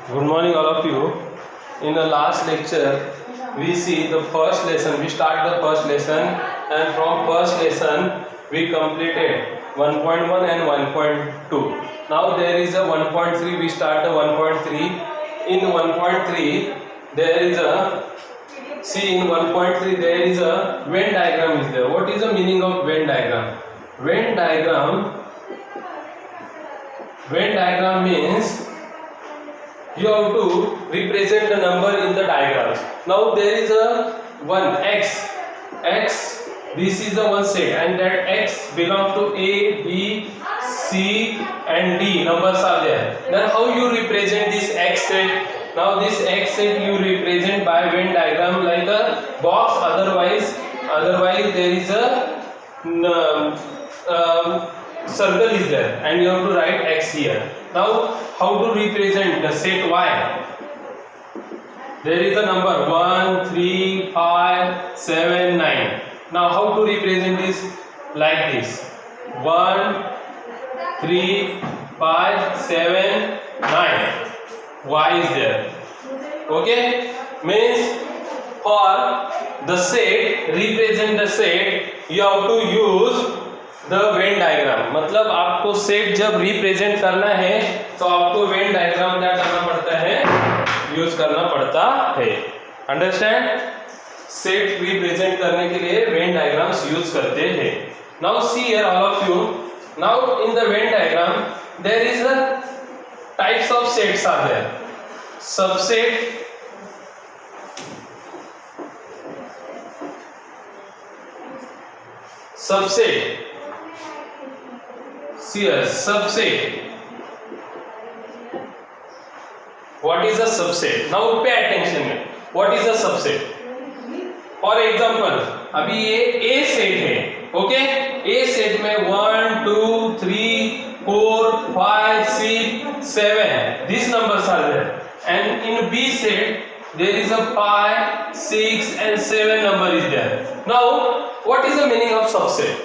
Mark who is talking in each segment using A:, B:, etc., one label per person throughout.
A: Good morning, all of you. In the last lecture, we see the first lesson. We start the first lesson, and from first lesson, we completed 1.1 and 1.2. Now there is a 1.3. We start the 1.3. In 1.3, there is a in 1.3 there is a Venn diagram is there. What is the meaning of Venn diagram? Venn diagram means you have to represent the number in the diagrams. Now there is a one x. This is the one set, and that x belongs to A, B, C, and D. Numbers are there. Then how you represent this x set? Now this x set you represent by Venn diagram like a box. Otherwise there is a circle is there, and you have to write x here. Now how to represent the set y? There is a number 1, 3, 5, 7, 9. Now how to represent this? Like this: 1, 3, 5, 7, 9. Y is there. Okay? Means for the set, represent the set, you have to use the Venn diagram. मतलब आपको set जब represent करना है तो आपको Venn diagram क्या करना पड़ता है? यूज करना पड़ता है. अंडरस्टैंड? सेट रिप्रेजेंट करने के लिए वेन डायग्राम्स यूज करते हैं. Now see here all of you. Now in the venn diagram there is a types of sets are there. Subset, subset. See here, subset. What is a subset? Now pay attention. What is a subset? For example, अभी ये A set है. Okay? A set में 1, 2, 3, 4, 5, 6, 7. These numbers are there. And in B set there is a 5, 6, and 7 number is there. Now what is the meaning of subset?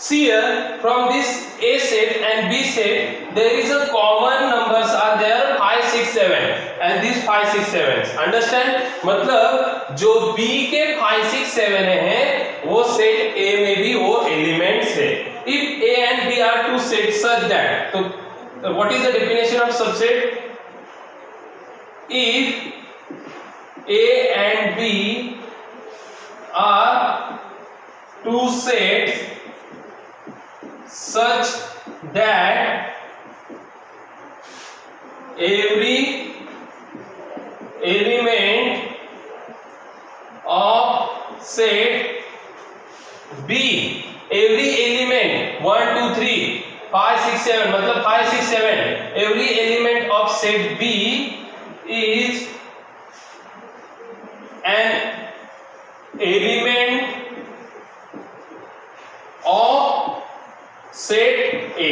A: See here, from this A set and B set there is a common numbers are there 5, 6, 7 and these 5, 6, 7. Understand? मतलब जो B के 5, 6, 7 हैं वो set A में भी वो elements है. If A and B are two sets such that, तो what is the definition of subset? If A and B are two sets such that every element of set B, every element 1, 2, 3, 5, 6, 7 मतलब 5, 6, 7, every element of set B is an element of set A,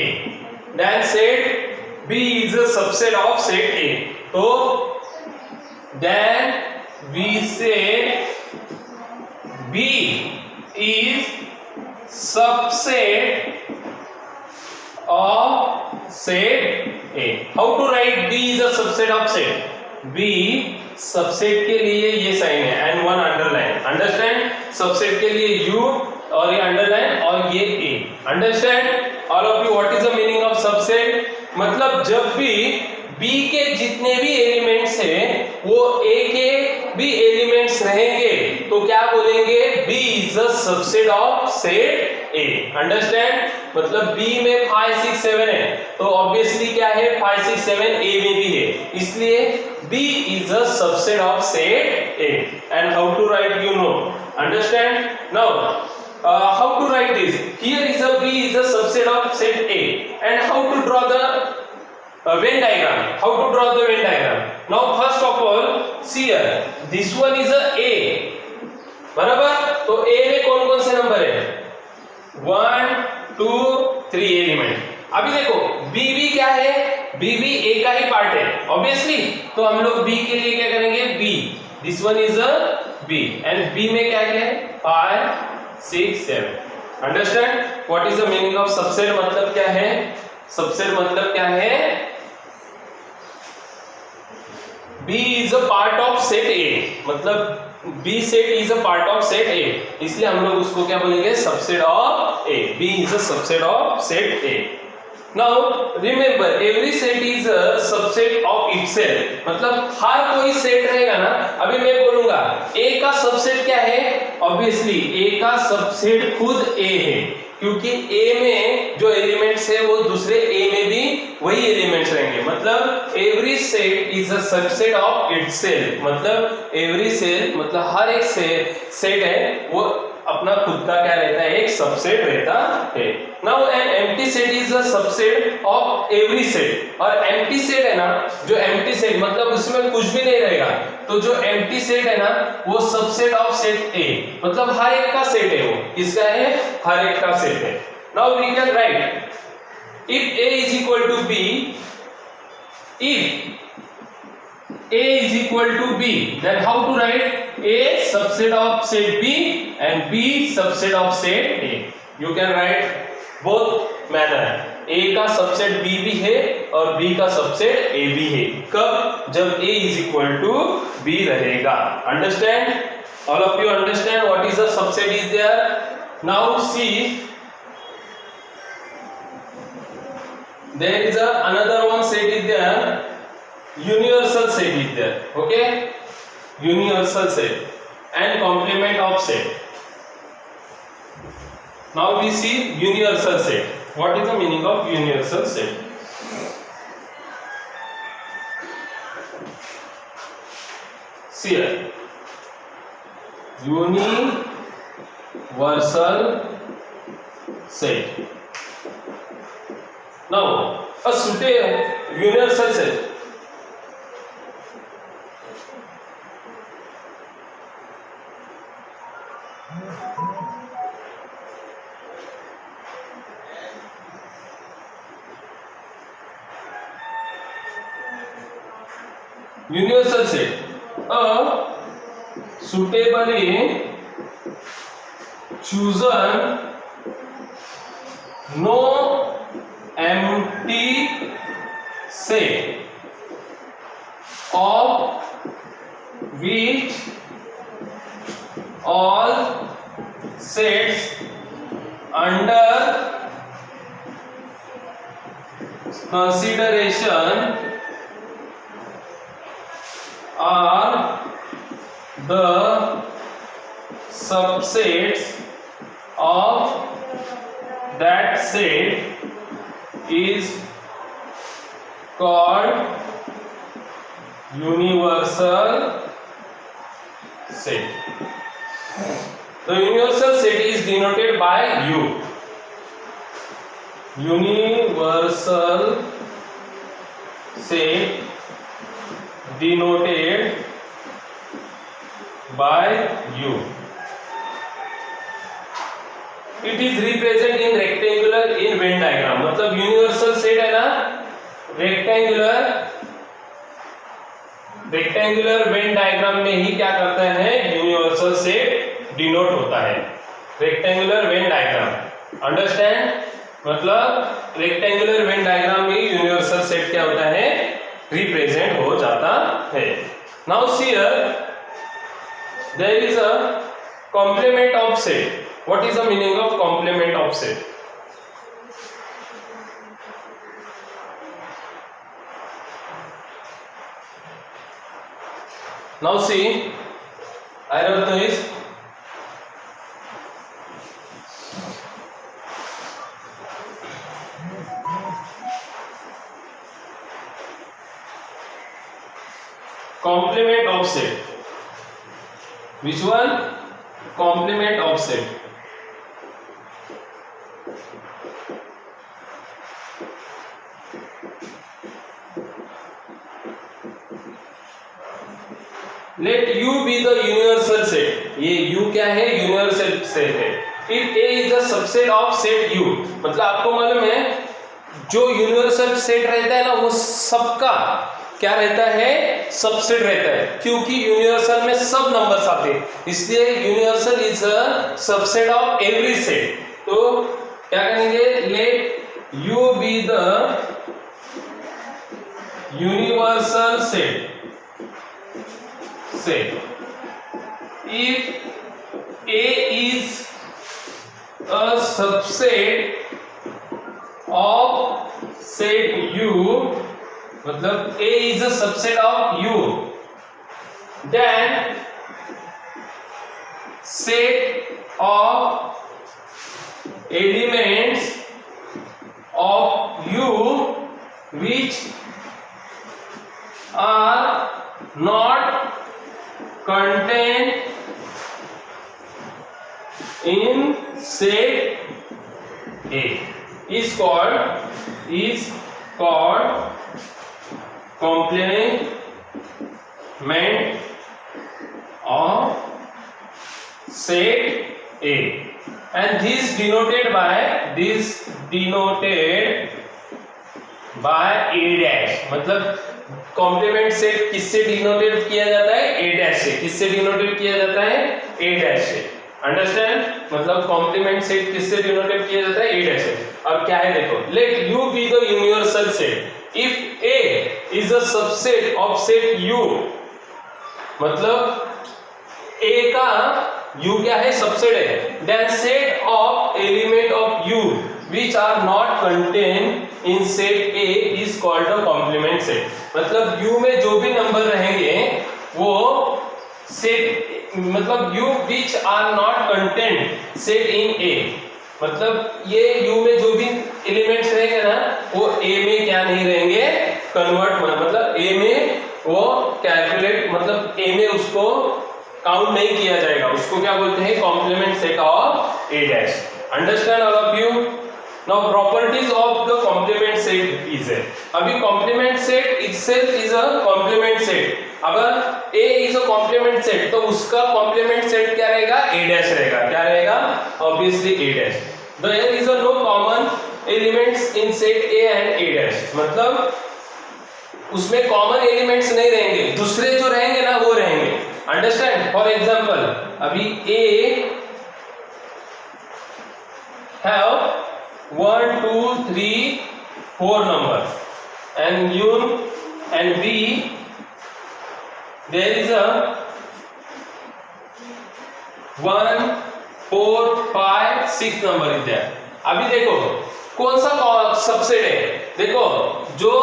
A: then set B is a subset of set A. So then we say B is subset of set A. How to write B is a subset of set? B subset के लिए ये sign है and one underline. Understand? Subset के लिए U और ये underline और ये A. Understand all of you? What is the meaning of subset? मतलब जब भी B के जितने भी एलिमेंट्स हैं वो A के भी एलिमेंट्स रहेंगे तो क्या बोलेंगे? B is a subset of set A. Understand? मतलब B में 5, 6, 7 है तो ऑब्वियसली क्या है? 5, 6, 7 A में भी है, इसलिए B is a subset of set A. And how to write, you know? Understand? Now how to write this? Here is a B is a subset of set A. And how to draw the Venn diagram? How to draw the Venn diagram? Now first of all, see here, this one is a A. बराबर? तो A में कौन कौन से number है? 1, 2, 3 element. अभी देखो B भी क्या है? B भी A का ही पार्ट है ऑब्वियसली. तो हम लोग B के लिए क्या करेंगे? B. This one is a B. And B में क्या क्या है? 5, 6, 7. Understand? What is the meaning of subset? मतलब क्या है? सबसेट मतलब क्या है? B is a part of set A, मतलब B set is a part of set A, इसलिए हम लोग उसको क्या बोलेंगे, subset of A. B is a subset of set A. Now remember every set is a subset of itself, मतलब हर कोई set रहेगा ना. अभी मैं बोलूंगा A का सबसेट क्या है, ऑब्वियसली A का सबसेट खुद A है, क्योंकि A में जो एलिमेंट्स है वो दूसरे A में भी वही एलिमेंट्स रहेंगे. मतलब every set is a subset of itself, मतलब एवरी सेट मतलब हर एक सेट है वो अपना खुद का क्या रहता है, एक सबसेट रहता है. Now an empty set is a subset of every set. और एम्प्टी सेट है ना, जो एम्प्टी सेट मतलब उसमें कुछ भी नहीं रहेगा, तो जो एम्प्टी सेट है ना वो सबसेट ऑफ सेट ए, मतलब हर एक का सेट है. वो किसका है, हर एक का सेट है. Now we can write if A is equal to B, if A is equal to B, then how to write A subset of set B and B subset of set A. You can write both manner. A का subset B भी है और B का subset A भी है. कब, जब A is equal to B रहेगा. Understand? All of you understand what is the subset is there? Now see, there is another one set is there, universal set is there. Okay, universal set and complement of set. Now we see universal set. What is the meaning of universal set? See here, universal set. Now a suitable universal set. Universal set, a suitably chosen no empty set of which all sets under consideration are the subsets of that set is called universal set. The universal set is denoted by U. Universal set denoted by U. It is represented in rectangular in Venn diagram. मतलब universal set है ना, rectangular Venn diagram में ही क्या करता है, universal set denote होता है. Rectangular Venn diagram, understand, मतलब रेक्टेंगुलर वेन डायग्राम में यूनिवर्सल सेट क्या होता है, रिप्रेजेंट हो जाता है. Now see here there is a complement of set. What is the meaning of complement of set? Now see, I wrote this. Complement of set. Which one? Complement of set. Let U be the universal set. ये U क्या है, universal set है. If A is a subset of set U, मतलब आपको मालूम है जो universal set रहता है ना वो सबका क्या रहता है, सबसेट रहता है, क्योंकि यूनिवर्सल में सब नंबर्स आते हैं, इसलिए universal is a subset of every set. तो क्या करेंगे, late U be the universal set subset. If A is a subset of set U, मतलब A is a subset of U, then set of elements of U which are not contained in set A is called complement of set A, and this denoted by A dash. मतलब complement set किससे denoted किया जाता है? A dash से. किससे denoted किया जाता है? A डैश से. अंडरस्टैंड? मतलब कॉम्प्लीमेंट सेट किससे डिनोटेड किया जाता है? A डैश से. अब क्या है देखो, late U be the universal set. If A is a subset of set U, मतलब A का U क्या है? सबसेट है. Then set of element of U which are not contained in set A is called a complement set. मतलब U में जो भी number रहेंगे वो सेट, मतलब U which are not contained set in A, मतलब ये U में जो भी एलिमेंट्स रहेंगे ना वो A में क्या नहीं रहेंगे? कन्वर्ट, मतलब A में वो कैलकुलेट, मतलब A में उसको काउंट नहीं किया जाएगा. उसको क्या बोलते हैं? Complement set of A dash. Understand all of you? Now properties of the complement set is है. अभी complement set itself is a complement set. अगर A is a complement set तो उसका complement set क्या रहेगा? A dash रहेगा. क्या रहेगा? Obviously A dash. There is a no common elements in set A and A dash. मतलब उसमें common elements नहीं रहेंगे, दूसरे जो रहेंगे ना वो रहेंगे. Understand? For example, अभी A have 1, 2, 3, 4 numbers, and U and B there is a 1, 4, 5, 6 number is there. अभी देखो कौन सा सबसेट है? देखो जो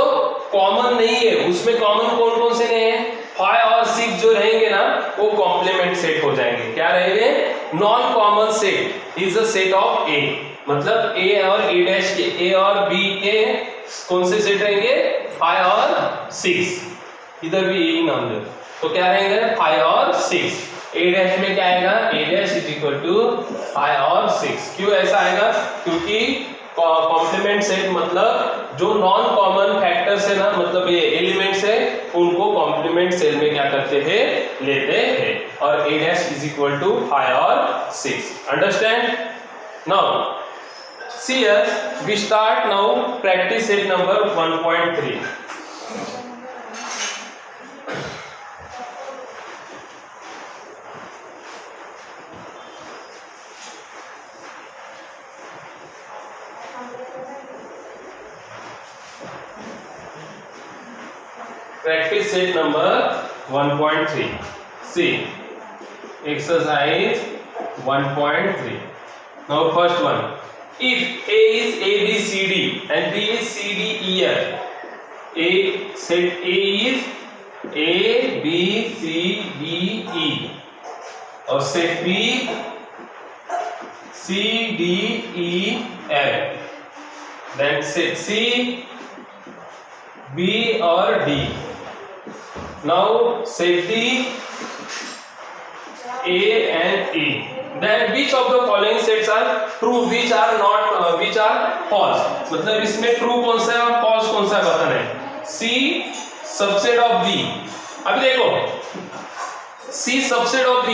A: कॉमन नहीं है उसमें कॉमन कौन कौन से नहीं है? 5 और 6 जो रहेंगे ना वो कॉम्प्लीमेंट सेट हो जाएंगे. क्या रहेंगे? Non common set is a set of A. मतलब A और A डैश के, A और B के कौन से सेट रहेंगे? 5 और 6. इधर भी यही नाम दो. तो क्या रहेंगे? 5 और 6. A डैश में क्या आएगा? A dash is equal to 5 और 6. क्यों ऐसा आएगा? क्योंकि कॉम्प्लीमेंट सेट मतलब जो नॉन कॉमन फैक्टर्स है ना, मतलब ये एलिमेंट्स है, उनको कॉम्प्लीमेंट सेल में क्या करते हैं? लेते हैं. और A dash is equal to 5 और 6. Understand? Now see here, we start now practice set number 1.3. Practice set number 1.3. See, exercise 1.3. Now first one. If A is A B C D and B is C D E F, set A is A B C D E, और set B C D E F, then set C B और D. Now set D A and E. Then which of the following sets are true, which are not, which are false? मतलब इसमें true कौन सा है और false कौन सा है बताना है. C subset of B. अभी देखो C subset of B.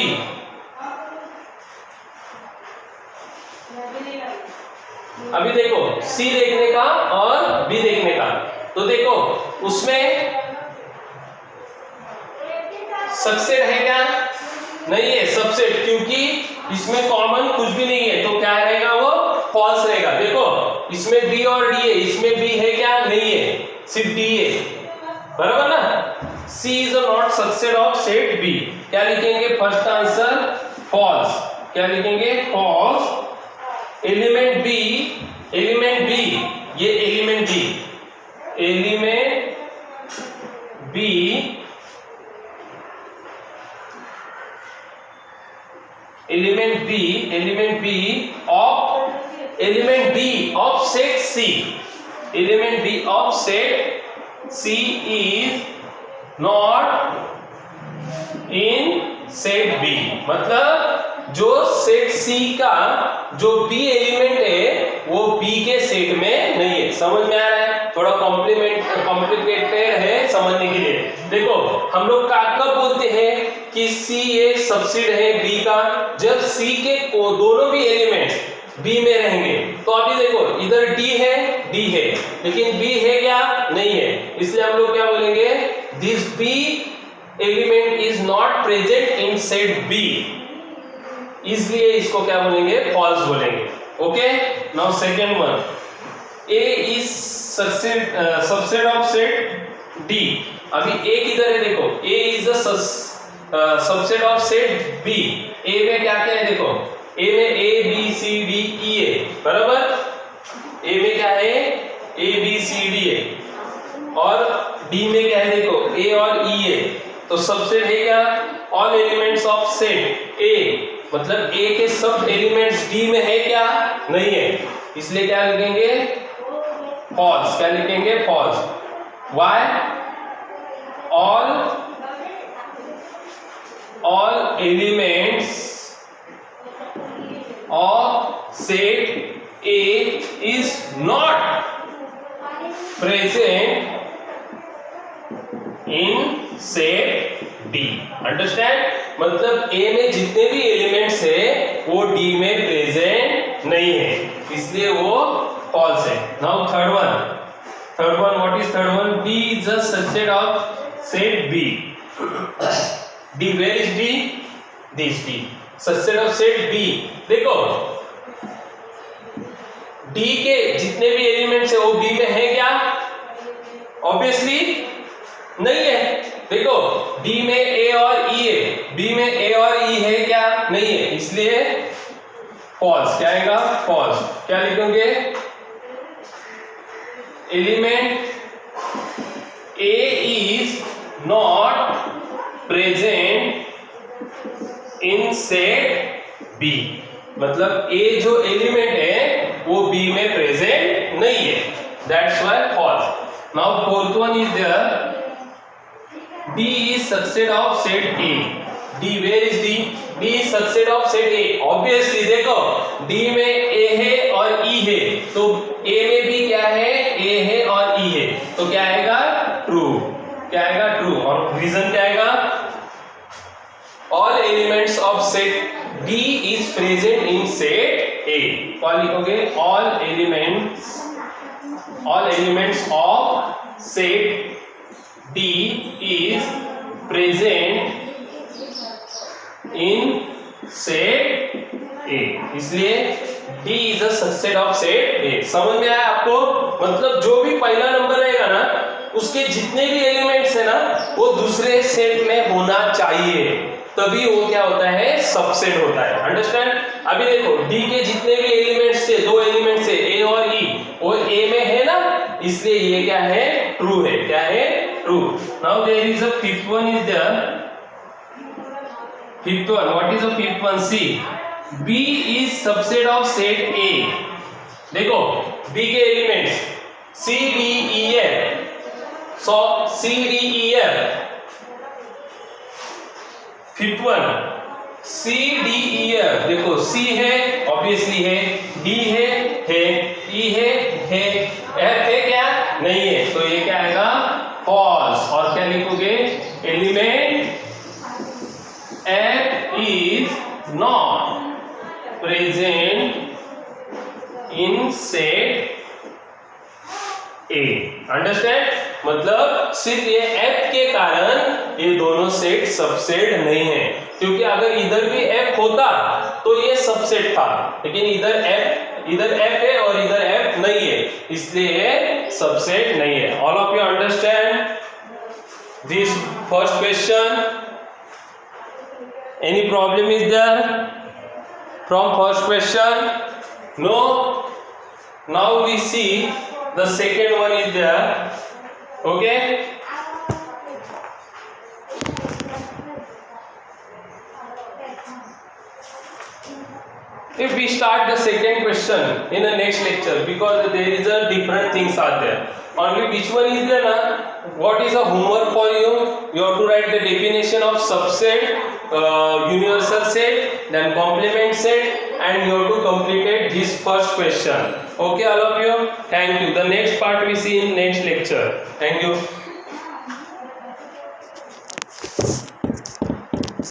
A: अभी देखो C देखने का और B देखने का, तो देखो उसमें सबसेट है क्या? नहीं है सबसेट, क्योंकि इसमें कॉमन कुछ भी नहीं है. तो क्या रहेगा? वो फॉल्स रहेगा. देखो इसमें B और D है, इसमें B है क्या? नहीं है, सिर्फ D है. बराबर ना? C is a not subset of set B. क्या लिखेंगे? First answer false. क्या लिखेंगे? False. Element B, element B, ये element B, element B element B of set C, element B of set C is not in set B. मतलब जो set सी का जो B element है वो बी के सेट में नहीं है। समझ में आ रहा है? थोड़ा कॉम्प्लिकेटेड है समझने के लिए। देखो हम लोग कब बोलते हैं कि सी एक सबसेट है बी का, जब सी के दोनों भी एलिमेंट्स बी में रहेंगे। तो अभी देखो इधर डी है, डी है, लेकिन बी है क्या? नहीं है। इसलिए हम लोग क्या बोलेंगे? This B element is not present in set B, इसलिए इसको क्या बोलेंगे? फॉल्स बोलेंगे। Okay, now second one, A is subset of set D. अभी ए किधर है? देखो A is the subset of set B. A में क्या क्या है? देखो ए में A B C D E है, बराबर। ए में क्या है? ए बी सी डी है। और डी में क्या है? देखो ए और ई है। तो सबसेट है क्या? ऑल एलिमेंट्स ऑफ सेट ए, मतलब ए के सब एलिमेंट्स डी में है क्या? नहीं है। इसलिए क्या लिखेंगे? फॉल्स। क्या लिखेंगे? False. Why? all elements of set A is not present in set D. Understand? मतलब A में जितने भी एलिमेंट्स है वो D में प्रेजेंट नहीं है, इसलिए वो फॉल्स है। Now third one, what is third one? D is a subset of set B. D, where is D? This D, subset of set B. देखो D के जितने भी एलिमेंट्स है वो B में है क्या? ऑब्वियसली नहीं है। देखो D में A और E है, B में A और E है क्या? नहीं है, इसलिए फॉल्स। क्या आएगा? फॉल्स। क्या लिखेंगे? Element A is not present in set B, मतलब A जो एलिमेंट है वो B में प्रेजेंट नहीं है, that's why false. Now fourth one is there, D is subset of set A. D, where is D? D is subset of set A. Obviously देखो D में A है और E है, तो A में भी क्या है? A है और E है, तो क्या आएगा? ट्रू। क्या आएगा? ट्रू। और रीजन क्या आएगा? All elements of set D is present in set A. क्या लिखोगे? All elements of set D is present in set A. इसलिए D is a subset of set A. समझ में आया आपको? मतलब जो भी पहला नंबर रहेगा ना उसके जितने भी एलिमेंट्स है ना वो दूसरे सेट में होना चाहिए, तभी वो क्या होता है? सबसेट होता है। अंडरस्टैंड? अभी देखो D के जितने भी एलिमेंट्स थे, दो एलिमेंट्स है A और E, वो A में है ना, इसलिए ये क्या है? ट्रू है। क्या है? True. Now there is a fifth one is there. Fifth one, what is a fifth one? C. B is subset of set A. देखो B के elements C D E F, so C D E F। Fifth one C D E F, देखो C है obviously है, D है, E है, F है क्या? नहीं है, तो ये क्या आएगा? फॉल्स। और क्या लिखोगे? Element F is not present in set A. Understand? मतलब सिर्फ ये F के कारण ये दोनों सेट सबसेट नहीं है, क्योंकि अगर इधर भी F होता तो ये सबसेट था, लेकिन इधर F है और इधर F नहीं है, इसलिए ये सबसेट नहीं है। All of you understand this first question? Any problem is there from first question? No. Now we see the second one is there. Okay. If we start the second question in the next lecture, because there is a different things are there. Only which one is there na? What is a homework for you? You have to write the definition of subset, universal set, then complement set, and you have to complete this first question. Okay, all of you. Thank you. The next part we see in next lecture. Thank you.